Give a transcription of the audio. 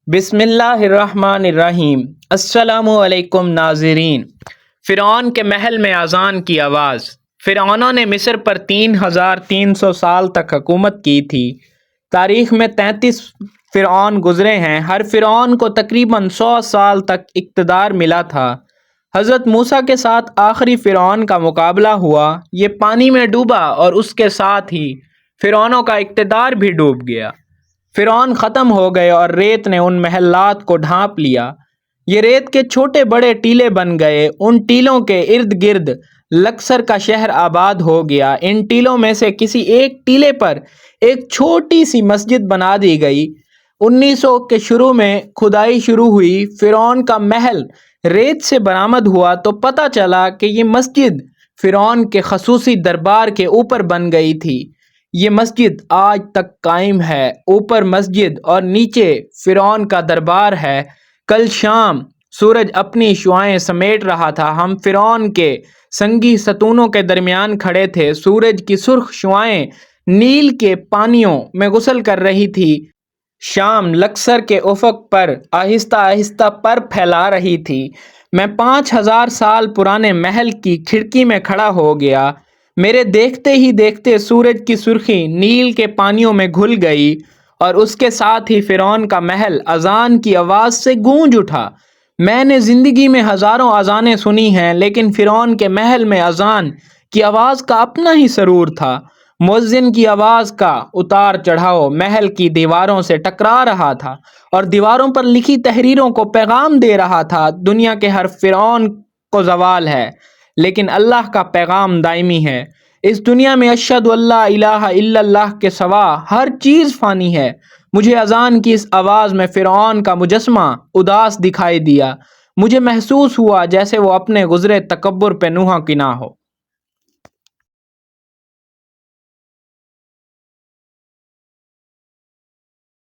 بسم اللہ الرحمن الرحیم۔ السلام علیکم ناظرین۔ فرعون کے محل میں اذان کی آواز۔ فرعونوں نے مصر پر 3300 سال تک حکومت کی تھی۔ تاریخ میں 33 فرعون گزرے ہیں۔ ہر فرعون کو تقریباً 100 سال تک اقتدار ملا تھا۔ حضرت موسیٰ کے ساتھ آخری فرعون کا مقابلہ ہوا۔ یہ پانی میں ڈوبا اور اس کے ساتھ ہی فرعونوں کا اقتدار بھی ڈوب گیا۔ فرعون ختم ہو گئے اور ریت نے ان محلات کو ڈھانپ لیا۔ یہ ریت کے چھوٹے بڑے ٹیلے بن گئے۔ ان ٹیلوں کے ارد گرد لکسر کا شہر آباد ہو گیا۔ ان ٹیلوں میں سے کسی ایک ٹیلے پر ایک چھوٹی سی مسجد بنا دی گئی۔ 1900 کے شروع میں کھدائی شروع ہوئی۔ فرعون کا محل ریت سے برآمد ہوا تو پتہ چلا کہ یہ مسجد فرعون کے خصوصی دربار کے اوپر بن گئی تھی۔ یہ مسجد آج تک قائم ہے۔ اوپر مسجد اور نیچے فرعون کا دربار ہے۔ کل شام سورج اپنی شعاعیں سمیٹ رہا تھا۔ ہم فرعون کے سنگی ستونوں کے درمیان کھڑے تھے۔ سورج کی سرخ شعاعیں نیل کے پانیوں میں غسل کر رہی تھی۔ شام لکسر کے افق پر آہستہ آہستہ پر پھیلا رہی تھی۔ میں 5000 سال پرانے محل کی کھڑکی میں کھڑا ہو گیا۔ میرے دیکھتے ہی دیکھتے سورج کی سرخی نیل کے پانیوں میں گھل گئی اور اس کے ساتھ ہی فرعون کا محل اذان کی آواز سے گونج اٹھا۔ میں نے زندگی میں ہزاروں اذانیں سنی ہیں، لیکن فرعون کے محل میں اذان کی آواز کا اپنا ہی سرور تھا۔ مؤذن کی آواز کا اتار چڑھاؤ محل کی دیواروں سے ٹکرا رہا تھا اور دیواروں پر لکھی تحریروں کو پیغام دے رہا تھا۔ دنیا کے ہر فرعون کو زوال ہے، لیکن اللہ کا پیغام دائمی ہے۔ اس دنیا میں اشہد اللہ الہ الا اللہ کے سوا ہر چیز فانی ہے۔ مجھے اذان کی اس آواز میں فرعون کا مجسمہ اداس دکھائی دیا۔ مجھے محسوس ہوا جیسے وہ اپنے گزرے تکبر پہ نوحہ کی نہ ہو۔